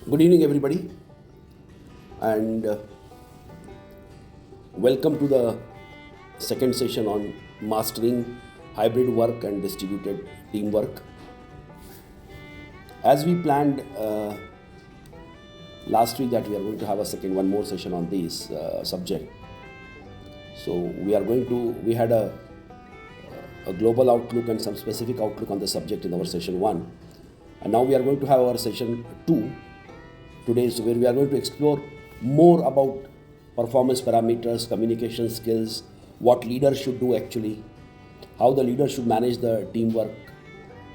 Good evening, everybody, and welcome to the second session on mastering hybrid work and distributed teamwork. As we planned last week that we are going to have one more session on this subject. So we had a global outlook and some specific outlook on the subject in our session 1, and now we are going to have our session 2 today, so where we are going to explore more about performance parameters, communication skills, what leaders should do actually, how the leader should manage the teamwork,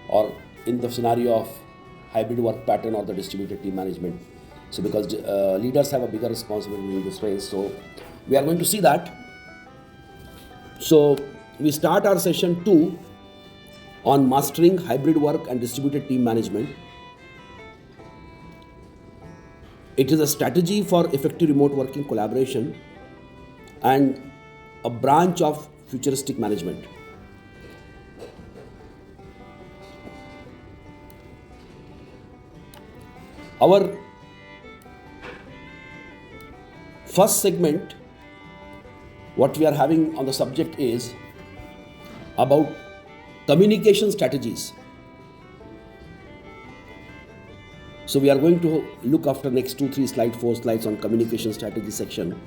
or in the scenario of hybrid work pattern or the distributed team management. So because leaders have a bigger responsibility in this space, so we are going to see that. So we start our session 2 on mastering hybrid work and distributed team management. It is a strategy for effective remote working collaboration and a branch of futuristic management. Our first segment, what we are having on the subject is about communication strategies. So we are going to look after next 2, 3 slides, 4 slides on communication strategy section.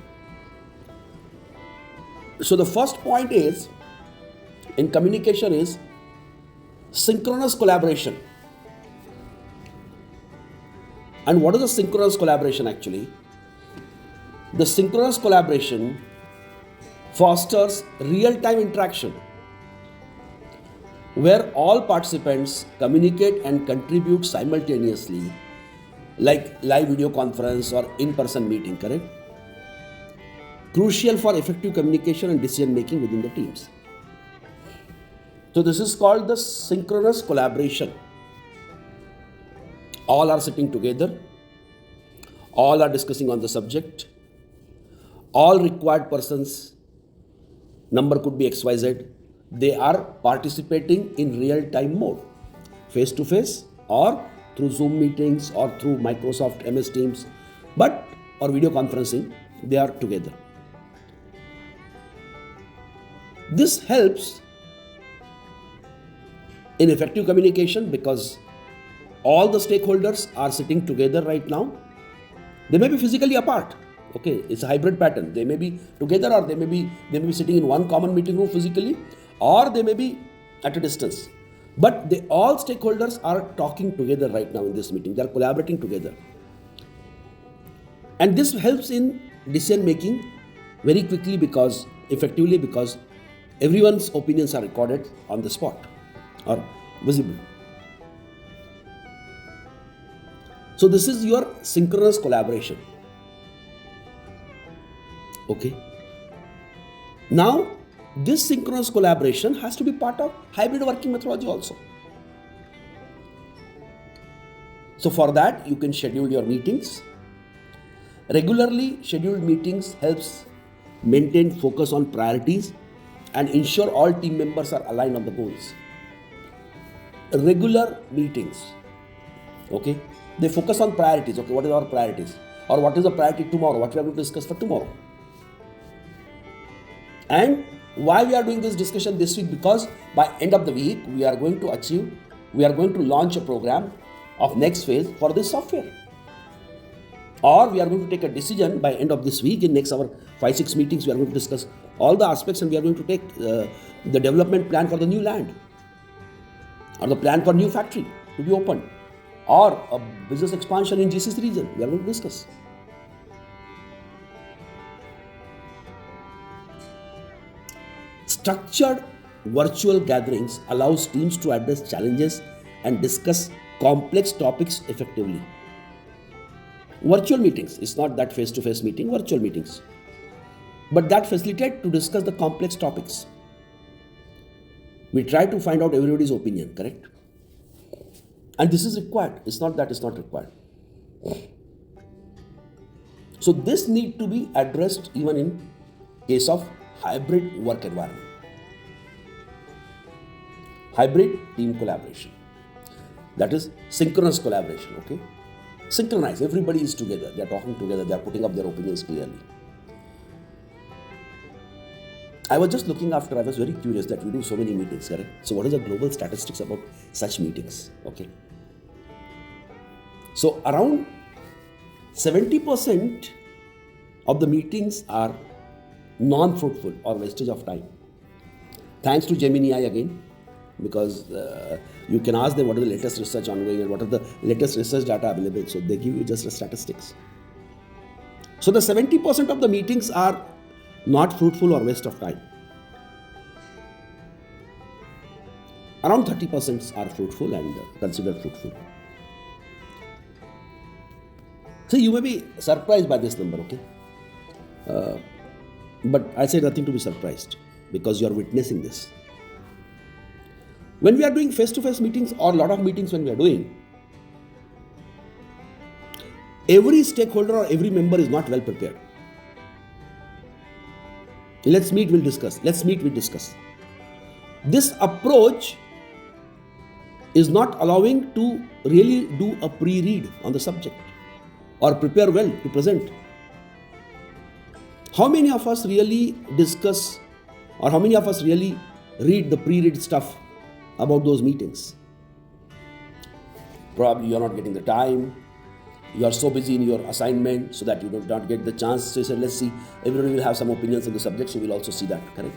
So the first point is in communication is synchronous collaboration. And what is a synchronous collaboration actually? The synchronous collaboration fosters real-time interaction where all participants communicate and contribute simultaneously, like live video conference or in-person meeting, correct? Crucial for effective communication and decision making within the teams. So this is called the synchronous collaboration. All are sitting together, all are discussing on the subject, all required persons, number could be XYZ, they are participating in real-time mode, face-to-face or through Zoom meetings or through Microsoft MS Teams, or video conferencing, they are together. This helps in effective communication because all the stakeholders are sitting together right now. They may be physically apart. Okay, it's a hybrid pattern. They may be together or they may be sitting in one common meeting room physically, or they may be at a distance. But all stakeholders are talking together right now in this meeting. They are collaborating together. And this helps in decision making very quickly effectively because everyone's opinions are recorded on the spot or visible. So this is your synchronous collaboration. Okay. Now, this synchronous collaboration has to be part of hybrid working methodology also. So for that, you can schedule your meetings. Regularly scheduled meetings helps maintain focus on priorities and ensure all team members are aligned on the goals. Regular meetings, okay, they focus on priorities. Okay, what is our priorities? Or what is the priority tomorrow? What we are going to discuss for tomorrow? And why we are doing this discussion this week? Because by end of the week, we are going to launch a program of next phase for this software. Or we are going to take a decision by end of this week. In next our 5-6 meetings, we are going to discuss all the aspects and we are going to take the development plan for the new land or the plan for new factory to be opened or a business expansion in GCC region. We are going to discuss. Structured virtual gatherings allows teams to address challenges and discuss complex topics effectively. Virtual meetings, it's not that face-to-face meeting, virtual meetings. But that facilitate to discuss the complex topics. We try to find out everybody's opinion, correct? And this is required. It's not that it's not required. So this need to be addressed even in case of hybrid work environment. Hybrid team collaboration. That is synchronous collaboration, okay? synchronized. Everybody is together. They are talking together. They are putting up their opinions clearly. I was just looking after, I was very curious that we do so many meetings, correct? So what is the global statistics about such meetings? Okay. So around 70% of the meetings are non-fruitful or wastage of time. Thanks to Gemini again, because you can ask them what is the latest research ongoing and what are the latest research data available. So they give you just the statistics. So the 70% of the meetings are not fruitful or waste of time. Around 30% are fruitful and considered fruitful. So you may be surprised by this number, okay? But I say nothing to be surprised because you are witnessing this. When we are doing face-to-face meetings or a lot of meetings when we are doing, every stakeholder or every member is not well prepared. Let's meet, we'll discuss. Let's meet, we'll discuss. This approach is not allowing to really do a pre-read on the subject or prepare well to present. How many of us really discuss or how many of us really read the pre-read stuff about those meetings? Probably you're not getting the time. You are so busy in your assignment so that you do not get the chance. So you said, let's see, everybody will have some opinions on the subject, so we'll also see that, correct?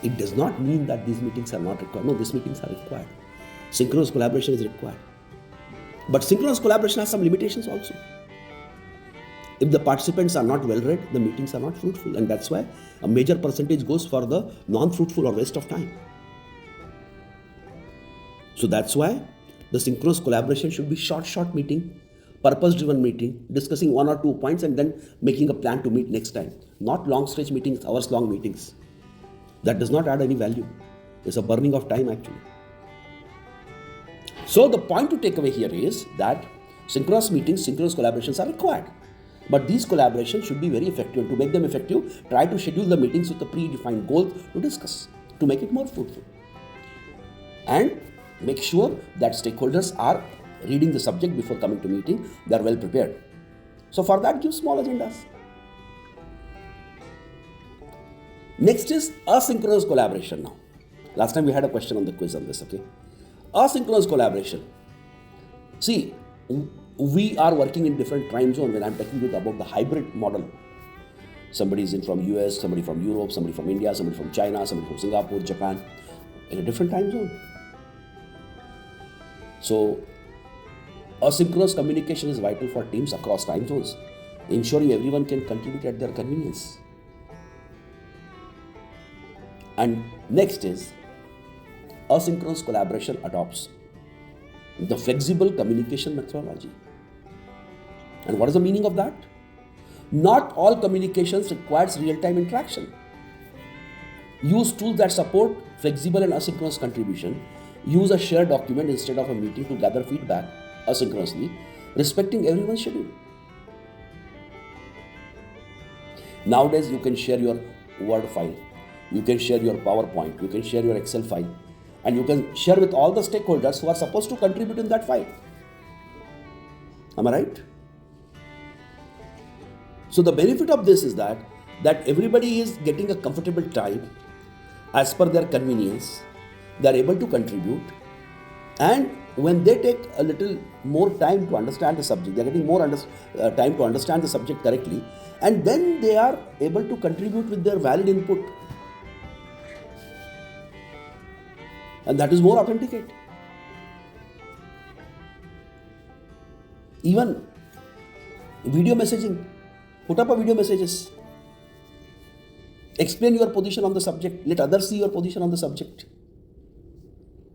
It does not mean that these meetings are not required. No, these meetings are required. Synchronous collaboration is required. But synchronous collaboration has some limitations also. If the participants are not well read, the meetings are not fruitful, and that's why a major percentage goes for the non-fruitful or waste of time. So that's why the synchronous collaboration should be short meeting, purpose-driven meeting, discussing 1 or 2 points and then making a plan to meet next time. Not long stretch meetings, hours-long meetings. That does not add any value. It's a burning of time actually. So the point to take away here is that synchronous meetings, synchronous collaborations are required. But these collaborations should be very effective. To make them effective, try to schedule the meetings with a predefined goal to discuss, to make it more fruitful. And make sure that stakeholders are reading the subject before coming to meeting. They are well prepared. So for that, give small agendas. Next is asynchronous collaboration now. Last time we had a question on the quiz on this, okay? Asynchronous collaboration. See, we are working in different time zones when I'm talking to you about the hybrid model. Somebody is in from US, somebody from Europe, somebody from India, somebody from China, somebody from Singapore, Japan, in a different time zone. So, asynchronous communication is vital for teams across time zones, ensuring everyone can contribute at their convenience. And next is, asynchronous collaboration adopts the flexible communication methodology. And what is the meaning of that? Not all communications requires real-time interaction. Use tools that support flexible and asynchronous contribution. Use a shared document instead of a meeting to gather feedback asynchronously, respecting everyone's schedule. Nowadays, you can share your Word file, you can share your PowerPoint, you can share your Excel file, and you can share with all the stakeholders who are supposed to contribute in that file. Am I right? So the benefit of this is that everybody is getting a comfortable time as per their convenience. They are able to contribute, and when they take a little more time to understand the subject, they are getting more time to understand the subject correctly, and then they are able to contribute with their valid input, and that is more authenticate. Even video messaging, put up a video messages, explain your position on the subject, let others see your position on the subject.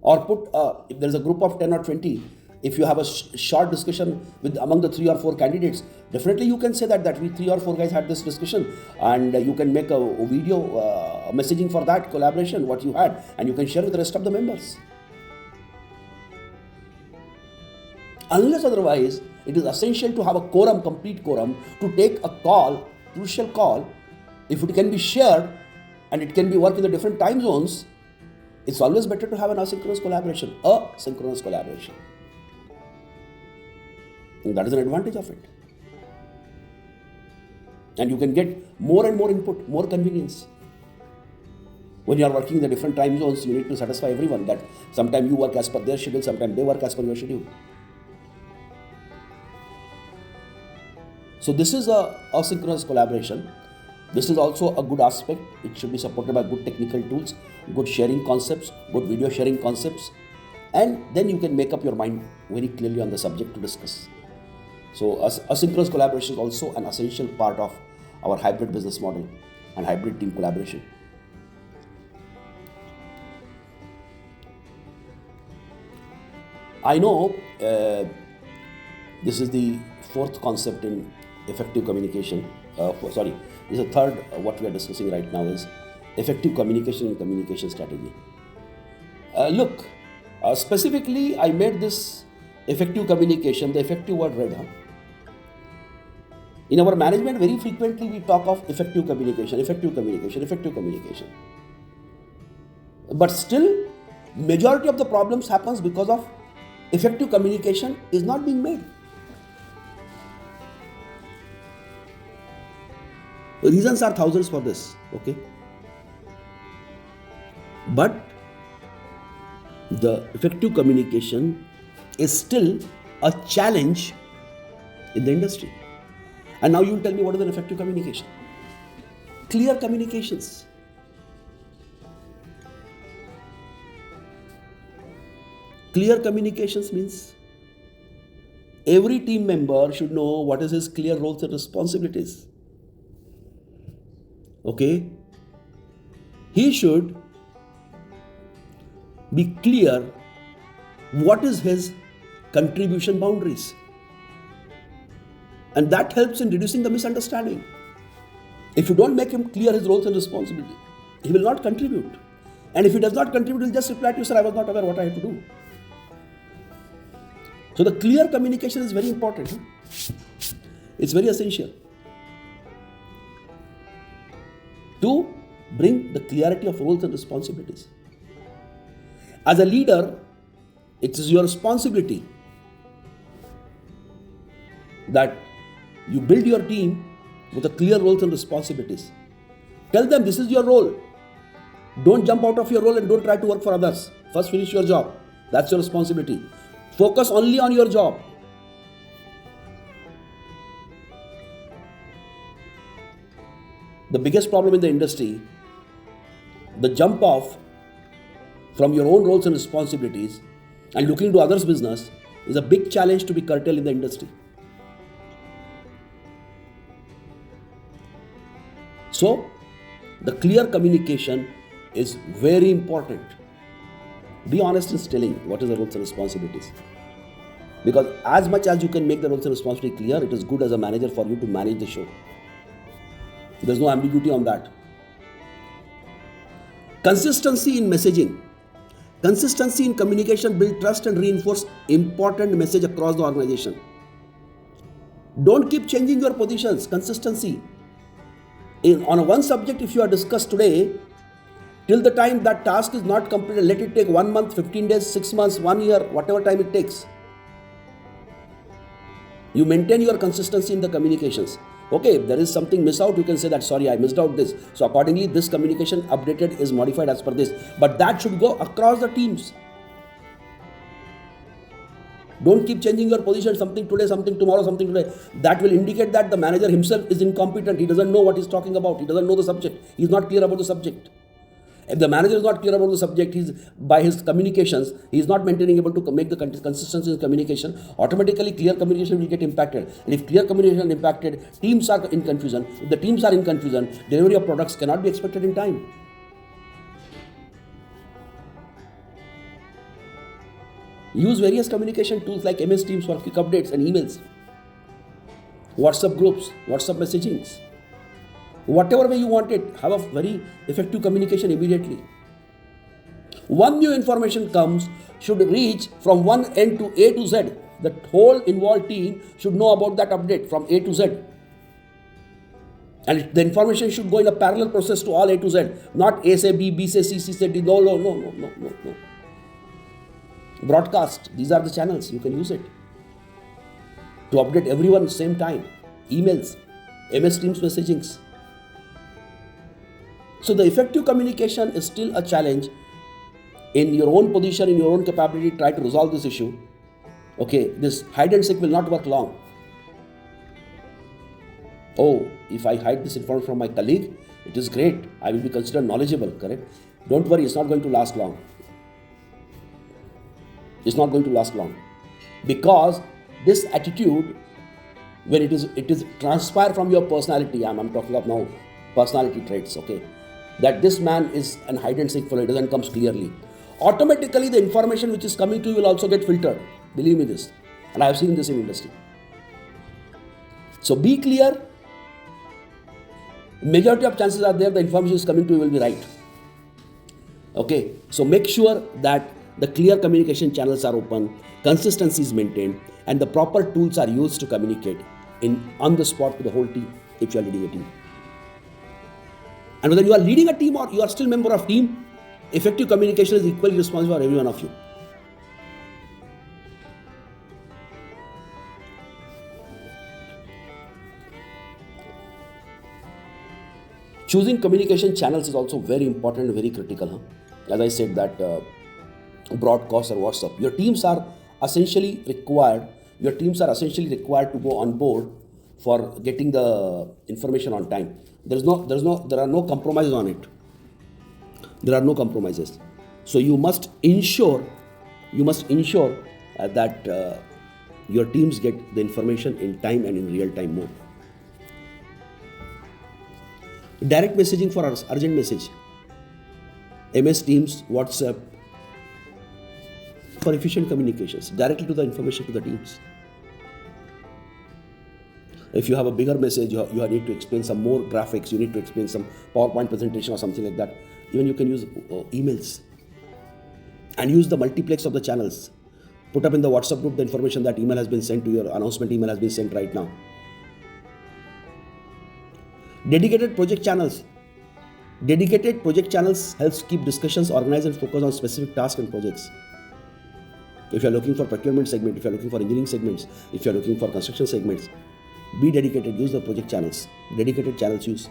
Or put, if there is a group of 10 or 20, if you have a short discussion with among the 3 or 4 candidates, definitely you can say that we 3 or 4 guys had this discussion, and you can make a video messaging for that collaboration, what you had, and you can share with the rest of the members. Unless otherwise, it is essential to have a quorum, complete quorum, to take a call, crucial call. If it can be shared and it can be worked in the different time zones, It's always better to have an asynchronous collaboration, a synchronous collaboration. And that is an advantage of it. And you can get more and more input, more convenience. When you are working in the different time zones, you need to satisfy everyone that sometimes you work as per their schedule, sometimes they work as per your schedule. So this is a asynchronous collaboration. This is also a good aspect. It should be supported by good technical tools, good sharing concepts, good video sharing concepts, and then you can make up your mind very clearly on the subject to discuss. So asynchronous collaboration is also an essential part of our hybrid business model and hybrid team collaboration. I know this is the fourth concept in effective communication. This is the third. What we are discussing right now is effective communication and communication strategy. Specifically, I made this effective communication, the effective word red. In our management, very frequently we talk of effective communication, effective communication, effective communication. But still, majority of the problems happens because of effective communication is not being made. The reasons are thousands for this, okay? But the effective communication is still a challenge in the industry. And now you will tell me what is an effective communication? Clear communications. Clear communications means every team member should know what is his clear roles and responsibilities. Okay? He should be clear what is his contribution boundaries. And that helps in reducing the misunderstanding. If you don't make him clear his roles and responsibilities, he will not contribute. And if he does not contribute, he will just reply to you, sir, I was not aware what I had to do. So the clear communication is very important. It's very essential to bring the clarity of roles and responsibilities. As a leader, it is your responsibility that you build your team with a clear roles and responsibilities. Tell them this is your role. Don't jump out of your role and don't try to work for others. First finish your job. That's your responsibility. Focus only on your job. The biggest problem in the industry, the jump off from your own roles and responsibilities and looking to others' business is a big challenge to be curtailed in the industry. So, the clear communication is very important. Be honest in telling what is the roles and responsibilities. Because as much as you can make the roles and responsibilities clear, it is good as a manager for you to manage the show. There's no ambiguity on that. Consistency in messaging. Consistency in communication build trust and reinforce important message across the organization. Don't keep changing your positions. Consistency. On one subject, if you are discussed today, till the time that task is not completed, let it take 1 month, 15 days, 6 months, 1 year, whatever time it takes. You maintain your consistency in the communications. Okay, if there is something missed out, you can say that, sorry, I missed out this. So accordingly, this communication updated is modified as per this. But that should go across the teams. Don't keep changing your position, something today, something tomorrow, something today. That will indicate that the manager himself is incompetent. He doesn't know what he's talking about. He doesn't know the subject. He's not clear about the subject. If the manager is not clear about the subject, by his communications, he is not able to make the consistency in communication. Automatically, clear communication will get impacted. And if clear communication is impacted, teams are in confusion. If the teams are in confusion, delivery of products cannot be expected in time. Use various communication tools like MS Teams for quick updates and emails, WhatsApp groups, WhatsApp messagings. Whatever way you want it, have a very effective communication immediately. One new information comes, should reach from one end to A to Z. The whole involved team should know about that update from A to Z. And the information should go in a parallel process to all A to Z, not A say B, B say C, C say D. No, no, no, no, no, no, no. Broadcast, these are the channels, you can use it to update everyone at the same time. Emails, MS Teams messagings. So the effective communication is still a challenge. In your own position, in your own capability, try to resolve this issue. Okay, this hide and seek will not work long. Oh, if I hide this information from my colleague, it is great. I will be considered knowledgeable, correct? Don't worry, it's not going to last long. It's not going to last long. Because this attitude, when it is transpired from your personality, I'm talking of now personality traits, okay? That this man is an hide and seek fellow, it doesn't come clearly. Automatically the information which is coming to you will also get filtered. Believe me this. And I have seen this in industry. So be clear. Majority of chances are there the information is coming to you will be right. Okay, so make sure that the clear communication channels are open, consistency is maintained, and the proper tools are used to communicate on the spot to the whole team if you are leading a team. And whether you are leading a team or you are still a member of team, effective communication is equally responsible for every one of you. Choosing communication channels is also very important and very critical. As I said that broadcast or WhatsApp, your teams are essentially required to go on board for getting the information on time. There are no compromises on it. There are no compromises. So you must ensure that your teams get the information in time and in real time mode. Direct messaging for urgent message. MS Teams, WhatsApp, for efficient communications, directly to the information to the teams. If you have a bigger message, you need to explain some more graphics, you need to explain some PowerPoint presentation or something like that. Even you can use emails and use the multiplex of the channels. Put up in the WhatsApp group the information that email has been sent to your announcement email has been sent right now. Dedicated project channels. Dedicated project channels helps keep discussions organized and focus on specific tasks and projects. If you are looking for procurement segment, if you are looking for engineering segments, if you are looking for construction segments, be dedicated, use the project channels. Dedicated channels use.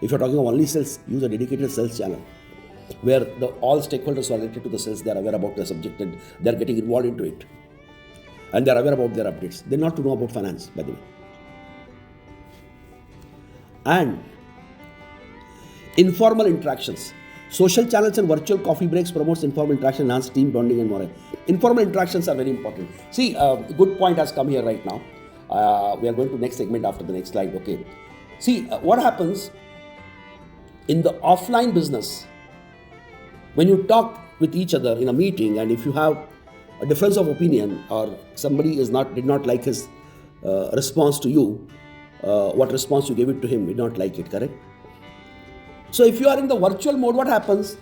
If you are talking of only sales, use a dedicated sales channel where all stakeholders are related to the sales, they are aware about the subject and they are getting involved into it. And they are aware about their updates. They are not to know about finance, by the way. And informal interactions. Social channels and virtual coffee breaks promotes informal interaction, enhance team bonding and morale. Informal interactions are very important. See, good point has come here right now. We are going to next segment after the next slide. Okay. See, what happens in the offline business when you talk with each other in a meeting, and if you have a difference of opinion or somebody did not like his response to you, what response you gave it to him, did not like it, correct? So if you are in the virtual mode, what happens?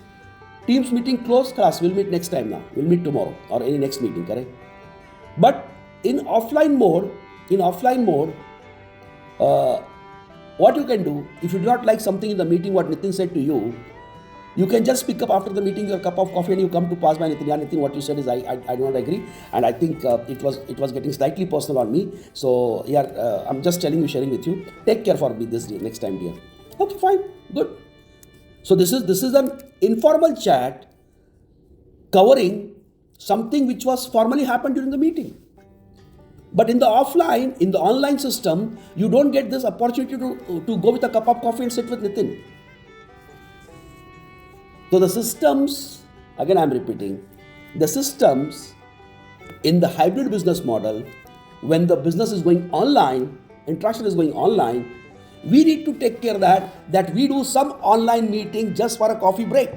Teams meeting closed, class, we'll meet next time now. We'll meet tomorrow or any next meeting, correct? But in offline mode, what you can do, if you do not like something in the meeting, what Nitin said to you, you can just pick up after the meeting your cup of coffee and you come to pass by Nitin. Yeah, Nitin, what you said is I do not agree, and I think it was getting slightly personal on me. So yeah, I'm just sharing with you. Take care for me this day, next time, dear. Okay, fine, good. So this is an informal chat covering something which was formally happened during the meeting. But in the online system, you don't get this opportunity to go with a cup of coffee and sit with Nitin. So the systems, again I'm repeating, the systems in the hybrid business model, when the business is going online, interaction is going online, we need to take care that we do some online meeting just for a coffee break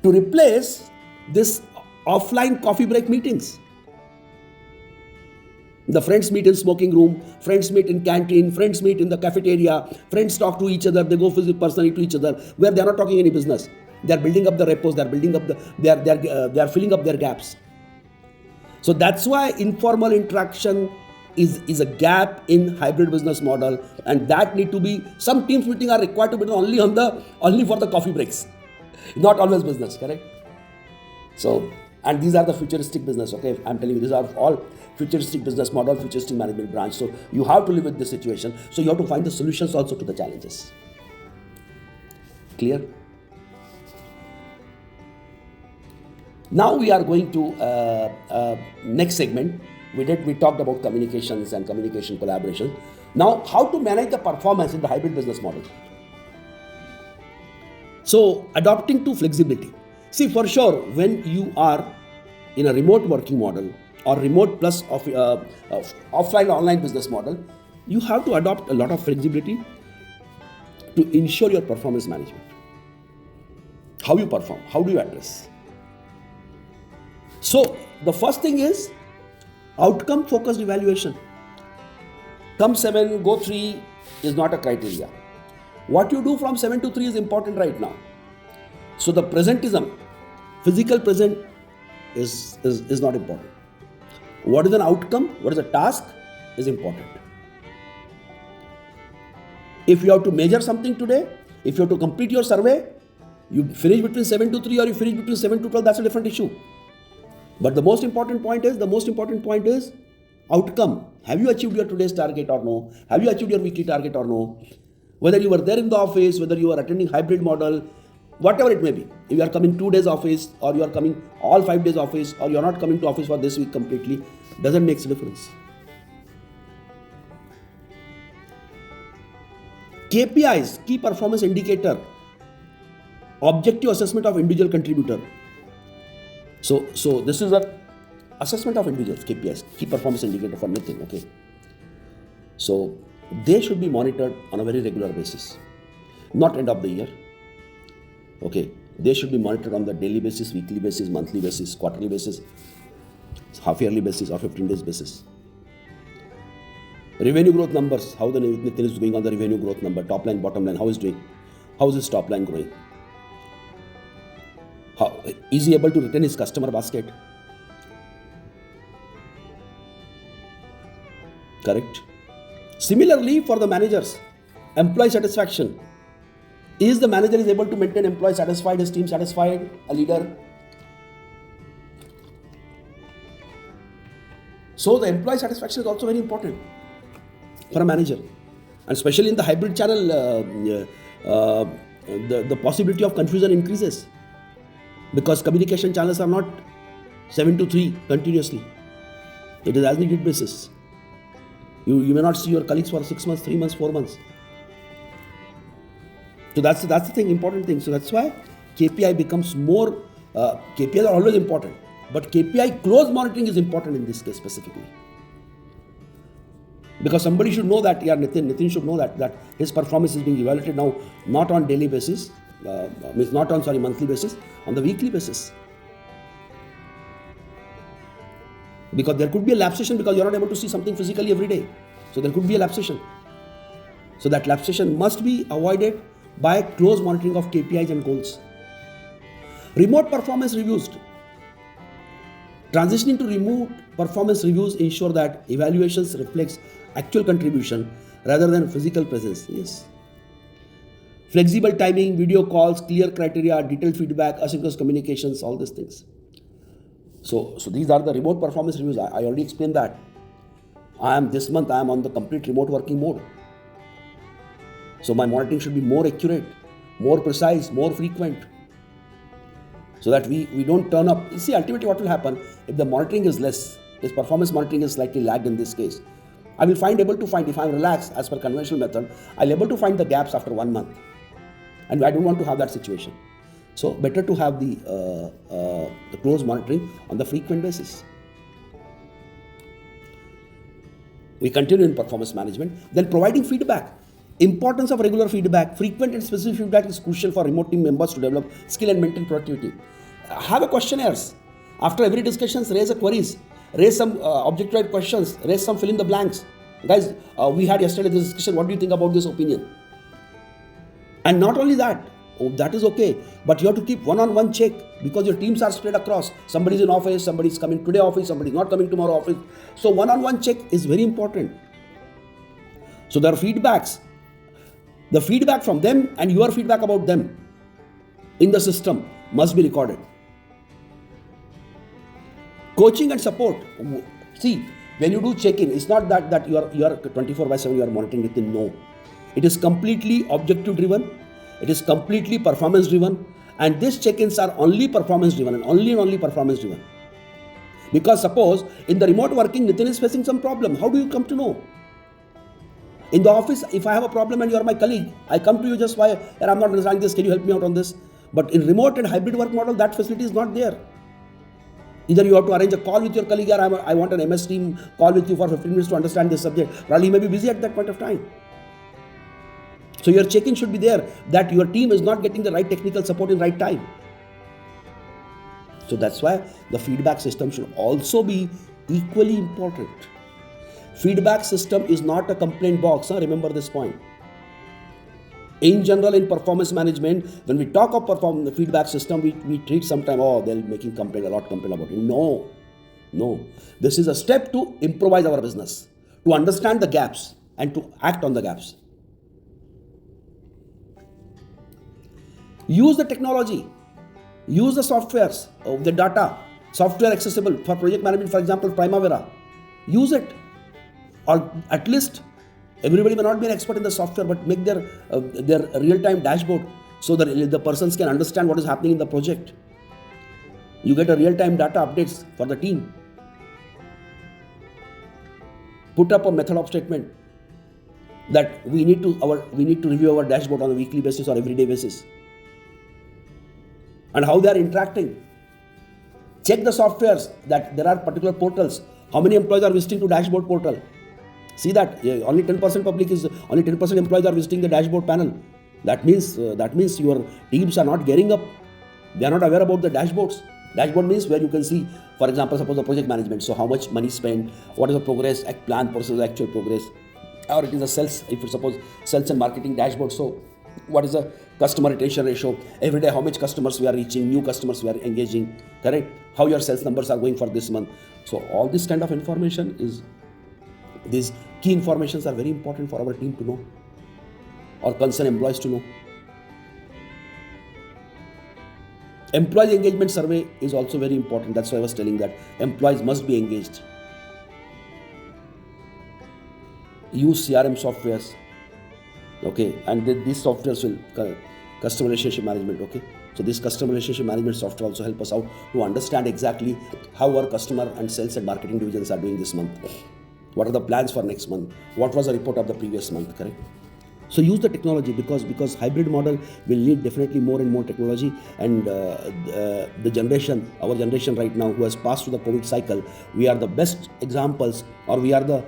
to replace this offline coffee break meetings. The friends meet in smoking room, friends meet in canteen, friends meet in the cafeteria, friends talk to each other, they go visit personally to each other, where they are not talking any business. They are building up the repos, they are filling up their gaps. So that's why informal interaction is a gap in hybrid business model, and that need to be, some teams meeting are required to be only for the coffee breaks, not always business, correct? So, and these are the futuristic business, okay? I'm telling you, these are all futuristic business model, futuristic management branch. So you have to live with this situation. So you have to find the solutions also to the challenges. Clear? Now we are going to next segment. We talked about communications and communication collaboration. Now, how to manage the performance in the hybrid business model. So, adopting to flexibility. See, for sure, when you are in a remote working model or remote plus offline online business model, you have to adopt a lot of flexibility to ensure your performance management. How you perform, how do you address? So, the first thing is outcome focused evaluation. Come 7, go 3 is not a criteria. What you do from 7 to 3 is important right now. So the presentism, physical present is not important. What is an outcome, what is a task is important. If you have to measure something today, if you have to complete your survey, you finish between 7 to 3 or you finish between 7 to 12, that's a different issue. But the most important point is outcome. Have you achieved your today's target or no? Have you achieved your weekly target or no? Whether you were there in the office, whether you are attending hybrid model, whatever it may be. If you are coming 2 days office or you are coming all 5 days office or you are not coming to office for this week completely, doesn't make a difference. KPIs, key performance indicator, objective assessment of individual contributor. So this is a assessment of individuals, KPIs, key performance indicator for nothing, okay? So they should be monitored on a very regular basis, not end of the year, okay? They should be monitored on the daily basis, weekly basis, monthly basis, quarterly basis, half-yearly basis or 15 days basis. Revenue growth numbers, how the Nitin is doing on the revenue growth number, top line, bottom line, how is doing? How is his top line growing? How is he able to retain his customer basket? Correct. Similarly, for the managers, employee satisfaction. Is the manager is able to maintain employee satisfied, his team satisfied, a leader? So the employee satisfaction is also very important for a manager, and especially in the hybrid channel, the possibility of confusion increases because communication channels are not 7 to 3 continuously. It is as needed basis. You may not see your colleagues for 6 months, 3 months, 4 months. So that's the thing, important thing. So that's why KPI becomes more. KPIs are always important, but KPI close monitoring is important in this case specifically. Because somebody should know that, Nitin should know that his performance is being evaluated now, not on daily basis, not on monthly basis, on the weekly basis. Because there could be a lapsation because you're not able to see something physically every day. So there could be a lapsation. So that lapsation must be avoided by close monitoring of KPIs and goals. Remote performance reviews. Transitioning to remote performance reviews ensure that evaluations reflects actual contribution rather than physical presence. Yes. Flexible timing, video calls, clear criteria, detailed feedback, asynchronous communications, all these things. So these are the remote performance reviews. I already explained that. This month I am on the complete remote working mode. So my monitoring should be more accurate, more precise, more frequent. So that we don't turn up. You see, ultimately what will happen if the monitoring is less, if performance monitoring is slightly lagged in this case, I will able to find, if I am relaxed as per conventional method, I'll able to find the gaps after 1 month. And I don't want to have that situation. So better to have the close monitoring on the frequent basis. We continue in performance management. Then providing feedback. Importance of regular feedback. Frequent and specific feedback is crucial for remote team members to develop skill and maintain productivity. Have a questionnaires. After every discussions, raise a queries. Raise some object-right questions. Raise some fill in the blanks. Guys, we had yesterday this discussion. What do you think about this opinion? And not only that, Oh, that is okay. But you have to keep one-on-one check because your teams are spread across. Somebody's in office, somebody's coming today office, somebody's not coming tomorrow office. So one-on-one check is very important. So there are feedbacks. The feedback from them and your feedback about them in the system must be recorded. Coaching and support. See, when you do check-in, it's not that you are 24/7 you are monitoring it. No. It is completely objective driven. It is completely performance driven. And these check-ins are only performance driven and only performance driven. Because suppose in the remote working, Nitin is facing some problem. How do you come to know? In the office, if I have a problem and you are my colleague, I come to you just why, I'm not understanding this, can you help me out on this? But in remote and hybrid work model, that facility is not there. Either you have to arrange a call with your colleague, or I want an MS team call with you for 15 minutes to understand this subject. Probably you may be busy at that point of time. So your check-in should be there that your team is not getting the right technical support in right time. So that's why the feedback system should also be equally important. Feedback system is not a complaint box. Remember this point. In general, in performance management, when we talk of the feedback system, we treat sometimes, they're making a lot complaint about it. No. This is a step to improvise our business, to understand the gaps and to act on the gaps. Use the technology. Use the softwares, the data, software accessible for project management, for example, Primavera. Use it. Or at least, everybody may not be an expert in the software, but make their real-time dashboard so that the persons can understand what is happening in the project. You get a real-time data updates for the team. Put up a method of statement that we need to review our dashboard on a weekly basis or everyday basis. And how they are interacting. Check the softwares that there are particular portals. How many employees are visiting to dashboard portal? See that only 10% only 10% employees are visiting the dashboard panel. That means your teams are not gearing up. They are not aware about the dashboards. Dashboard means where you can see, for example, suppose the project management. So how much money spent, what is the progress, plan versus actual progress, or it is a sales. If you suppose sales and marketing dashboard, so what is the customer retention ratio? Every day, how much customers we are reaching, new customers we are engaging, correct? How your sales numbers are going for this month. So all this kind of information these key informations are very important for our team to know or concerned employees to know. Employee engagement survey is also very important. That's why I was telling that employees must be engaged. Use CRM softwares. Okay, and these softwares will customer relationship management. Okay, so this customer relationship management software also help us out to understand exactly how our customer and sales and marketing divisions are doing this month. What are the plans for next month? What was the report of the previous month? Correct. So use the technology because hybrid model will need definitely more and more technology. And our generation right now who has passed through the COVID cycle, we are the best examples, or we are the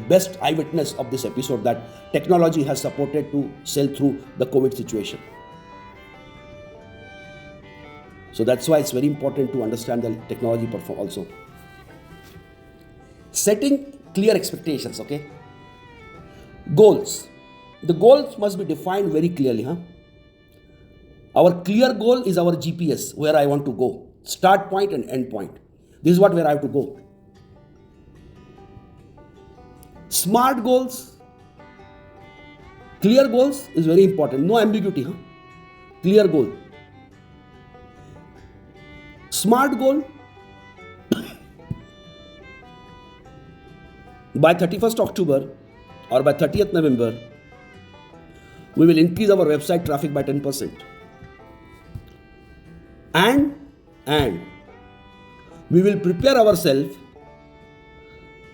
best eyewitness of this episode that technology has supported to sail through the COVID situation. So that's why it's very important to understand the technology perform also. Setting clear expectations, okay? Goals. The goals must be defined very clearly. Our clear goal is our GPS, where I want to go. Start point and end point. This is where I have to go. Smart goals. Clear goals is very important. No ambiguity. Clear goal. Smart goal. By 31st October or by 30th November, we will increase our website traffic by 10%. And we will prepare ourselves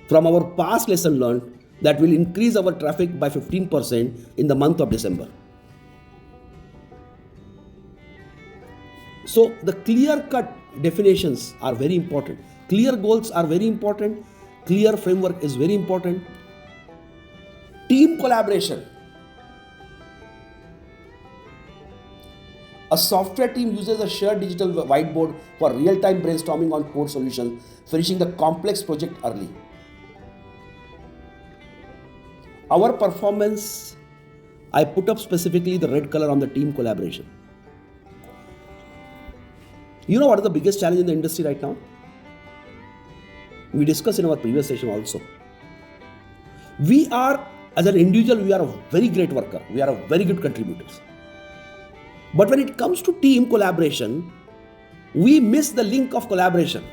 from our past lesson learned that will increase our traffic by 15% in the month of December. So the clear-cut definitions are very important. Clear goals are very important. Clear framework is very important. Team collaboration. A software team uses a shared digital whiteboard for real-time brainstorming on code solutions, finishing the complex project early. Our performance I put up specifically the red color on the team collaboration. You know what is the biggest challenge in the industry right now? We discussed in our previous session also. We are, as an individual, we are a very great worker. We are a very good contributors. But when it comes to team collaboration, we miss the link of collaboration.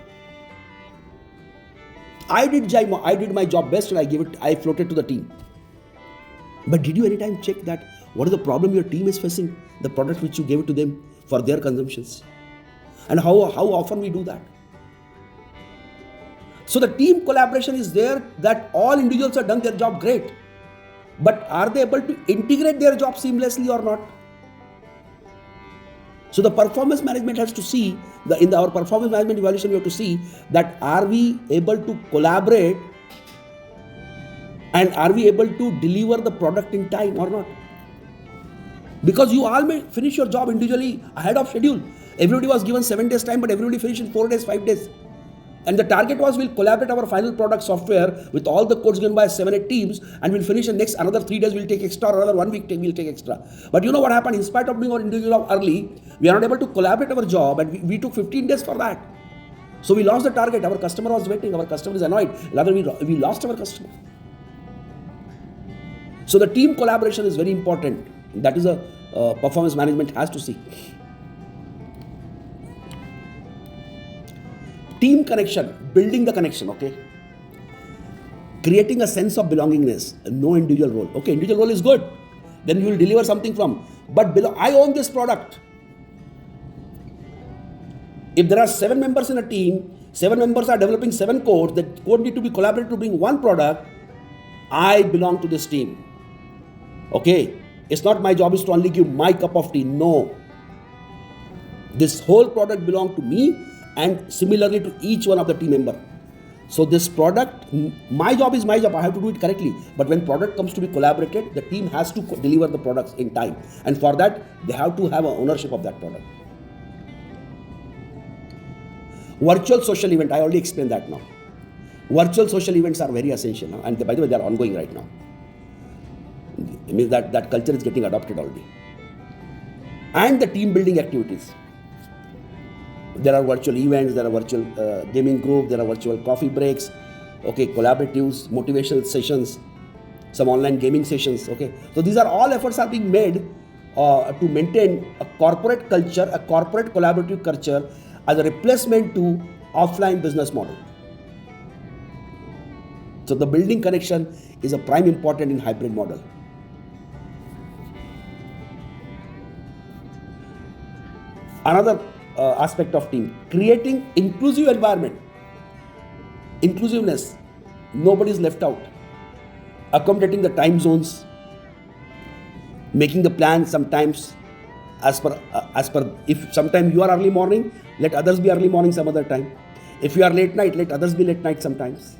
I did my job best and I floated to the team. But did you anytime check that what is the problem your team is facing? The product which you gave it to them for their consumptions. And how often we do that? So the team collaboration is there, that all individuals have done their job great. But are they able to integrate their job seamlessly or not? So the performance management has to see, in our performance management evaluation, we have to see that are we able to collaborate and are we able to deliver the product in time or not? Because you all may finish your job individually ahead of schedule. Everybody was given 7 days time, but everybody finished in 4 days, 5 days. And the target was we'll collaborate our final product software with all the codes given by 7-8 teams, and we'll finish in next another 3 days we'll take extra, or another 1 week we'll take extra. But you know what happened? In spite of being on individual early, we are not able to collaborate our job, and we took 15 days for that. So we lost the target. Our customer was waiting. Our customer is annoyed. Rather, we lost our customer. So the team collaboration is very important. That is a performance management has to see. Team connection, building the connection, okay? Creating a sense of belongingness, no individual role. Okay, individual role is good. Then you will deliver something from. But I own this product. If there are 7 members in a team, 7 members are developing 7 codes, that code need to be collaborated to bring one product, I belong to this team. Okay, it's not my job is to only give my cup of tea. No. This whole product belongs to me, and similarly to each one of the team member. So this product, my job is my job. I have to do it correctly. But when product comes to be collaborated, the team has to deliver the products in time. And for that, they have to have ownership of that product. Virtual social event, I already explained that now. Virtual social events are very essential now. And by the way, they are ongoing right now. It means that culture is getting adopted already. And the team building activities. There are virtual events, there are virtual gaming group, there are virtual coffee breaks, okay, collaboratives, motivational sessions, some online gaming sessions, okay. So these are all efforts are being made to maintain a corporate culture, a corporate collaborative culture as a replacement to offline business model. So the building connection is a prime important in hybrid model. Another aspect of team, creating inclusive environment, inclusiveness, nobody is left out, accommodating the time zones, making the plan sometimes as per if sometimes you are early morning, let others be early morning some other time. If you are late night, let others be late night sometimes.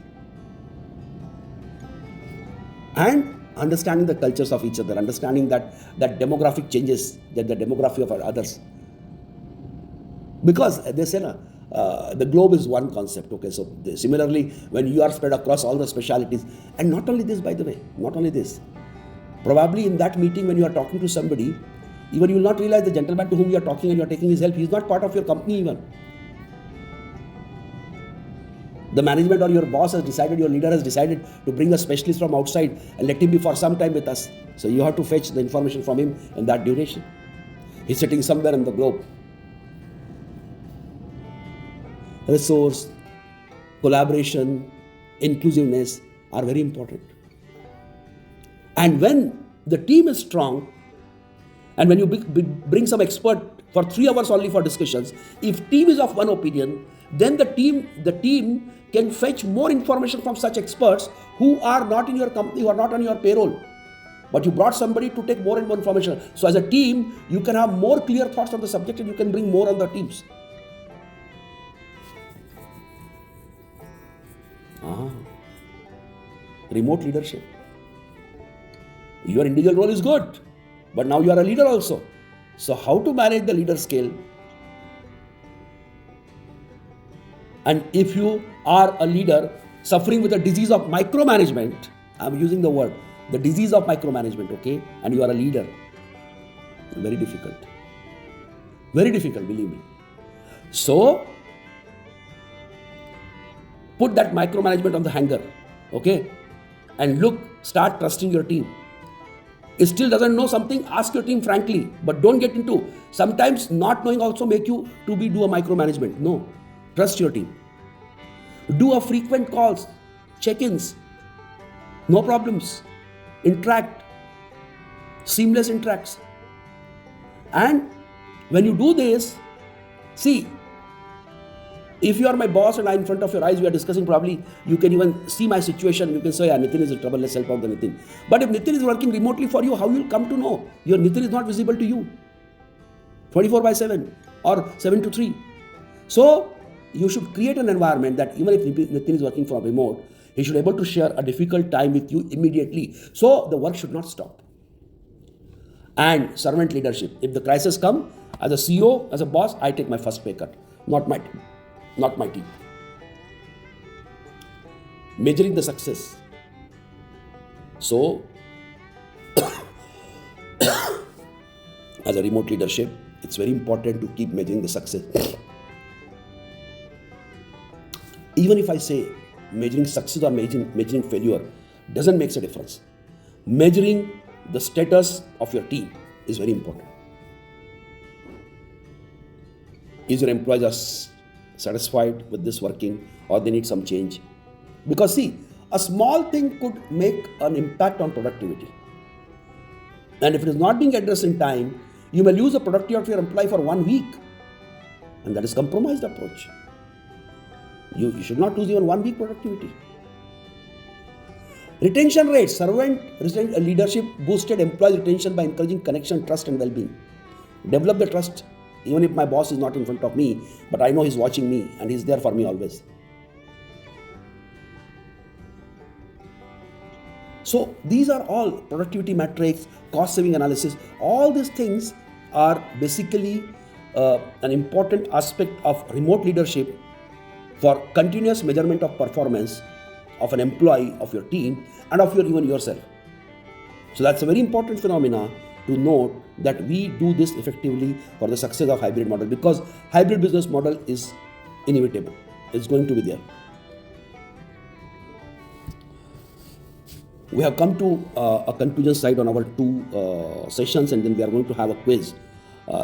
And understanding the cultures of each other, understanding that demographic changes, that the demography of others. Because they say the globe is one concept, okay? So similarly, when you are spread across all the specialities, and not only this, by the way, not only this, probably in that meeting when you are talking to somebody, even you will not realize the gentleman to whom you are talking and you are taking his help, he is not part of your company even. The management or your boss has decided, your leader has decided to bring a specialist from outside and let him be for some time with us. So you have to fetch the information from him in that duration. He's sitting somewhere in the globe. Resource, collaboration, inclusiveness are very important. And when the team is strong, and when you bring some expert for 3 hours only for discussions, if team is of one opinion, then the team can fetch more information from such experts who are not in your company, who are not on your payroll. But you brought somebody to take more and more information. So as a team, you can have more clear thoughts on the subject and you can bring more on the teams. Remote leadership. Your individual role is good, but now you are a leader also. So how to manage the leader scale? And if you are a leader suffering with a disease of micromanagement, I'm using the word, the disease of micromanagement, okay, and you are a leader. Very difficult. Very difficult, believe me. So, put that micromanagement on the hanger, okay, and look, start trusting your team. It still doesn't know something, ask your team frankly, but don't get into, sometimes not knowing also make you do a micromanagement. No, trust your team. Do a frequent calls, check-ins, no problems, interact, seamless interacts. And when you do this, see, if you are my boss and I'm in front of your eyes, we are discussing, probably you can even see my situation. You can say, yeah, Nitin is in trouble, let's help out the Nitin. But if Nitin is working remotely for you, how you will come to know? Your Nitin is not visible to you 24/7 or 7 to 3. So you should create an environment that even if Nitin is working from remote, he should be able to share a difficult time with you immediately. So the work should not stop. And servant leadership. If the crisis comes, as a CEO, as a boss, I take my first pay cut, not my team. Measuring the success. So, as a remote leadership, it's very important to keep measuring the success. Even if I say measuring success or measuring failure doesn't make a difference. Measuring the status of your team is very important. Is your employees satisfied with this working, or they need some change? Because see, a small thing could make an impact on productivity. And if it is not being addressed in time, you may lose the productivity of your employee for 1 week. And that is compromised approach. You should not lose even 1 week productivity. Retention rates. Servant leadership boosted employee retention by encouraging connection, trust and well-being. Develop the trust. Even if my boss is not in front of me, but I know he's watching me and he's there for me always. So these are all productivity metrics, cost saving analysis. All these things are basically an important aspect of remote leadership for continuous measurement of performance of an employee, of your team, and of even yourself. So that's a very important phenomena to note, that we do this effectively for the success of hybrid model, because hybrid business model is inevitable. It's going to be there. We have come to a conclusion slide on our 2 sessions, and then we are going to have a quiz.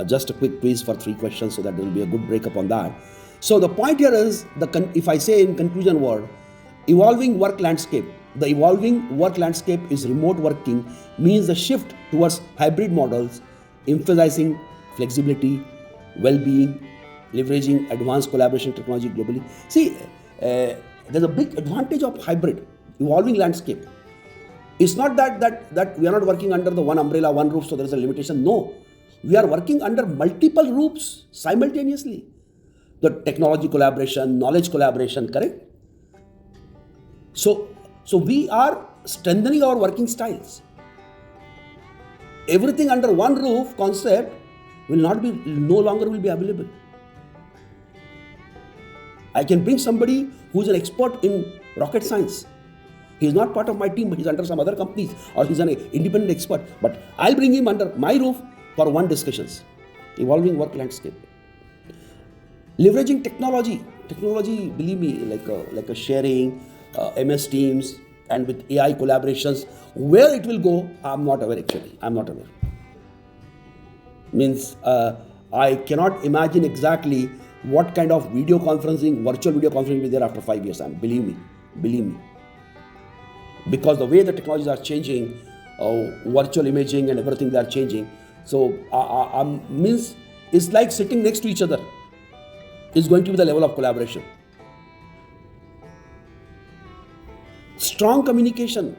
Just a quick quiz for 3 questions, so that there will be a good breakup on that. So the point here is, if I say in conclusion word, evolving work landscape. The evolving work landscape is remote working, means the shift towards hybrid models, emphasizing flexibility, well-being, leveraging advanced collaboration technology globally. See, there's a big advantage of hybrid, evolving landscape. It's not that we are not working under the one umbrella, one roof, so there is a limitation. No, we are working under multiple roofs simultaneously. The technology collaboration, knowledge collaboration, correct? So we are strengthening our working styles. Everything under one roof concept no longer will be available. I can bring somebody who is an expert in rocket science. He is not part of my team, but he is under some other companies, or he is an independent expert. But I'll bring him under my roof for one discussions. Evolving work landscape. Leveraging technology, believe me, like a sharing, MS Teams, and with AI collaborations. Where it will go, I'm not aware actually. I'm not aware. Means I cannot imagine exactly what kind of virtual video conferencing will be there after 5 years. Believe me. Because the way the technologies are changing, virtual imaging and everything, they are changing. So means it's like sitting next to each other. Is going to be the level of collaboration. Strong communication.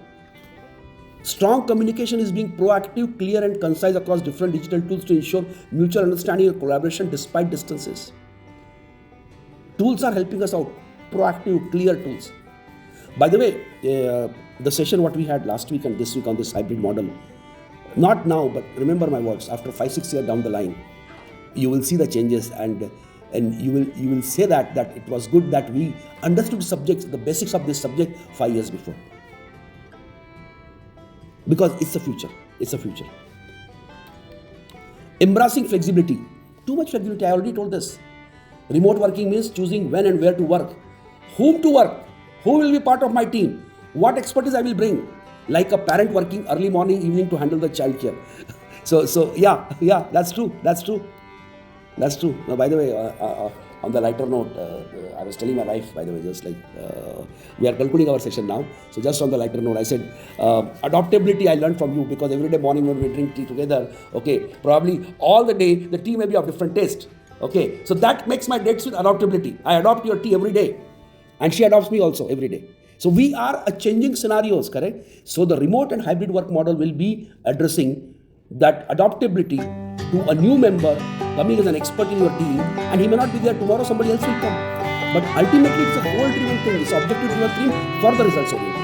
Strong communication is being proactive, clear and concise across different digital tools to ensure mutual understanding and collaboration despite distances. Tools are helping us out. Proactive, clear tools. By the way, the session what we had last week and this week on this hybrid model, not now, but remember my words, after 5-6 years down the line, you will see the changes, and you will say that it was good that we understood the basics of this subject 5 years before. because it's the future. It's the future. Embracing flexibility. Too much flexibility. I already told this. Remote working means choosing when and where to work, whom to work, who will be part of my team, what expertise I will bring. Like a parent working early morning, evening to handle the child care. So yeah, that's true. Now, by the way, on the lighter note, I was telling my wife, by the way, just like we are concluding our session now. So just on the lighter note, I said adaptability I learned from you, because every day morning when we drink tea together, okay, probably all the day the tea may be of different taste. Okay, so that makes my dates with adaptability. I adopt your tea every day, and she adopts me also every day. So we are a changing scenarios, correct? So the remote and hybrid work model will be addressing that adaptability to a new member coming as an expert in your team, and he may not be there tomorrow, somebody else will come. But ultimately it's a goal-driven thing, it's objective-driven thing for the results oriented.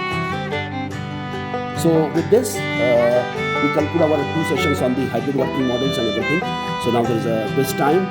So with this, we conclude our 2 sessions on the hybrid working models and everything. So now there is a quiz time.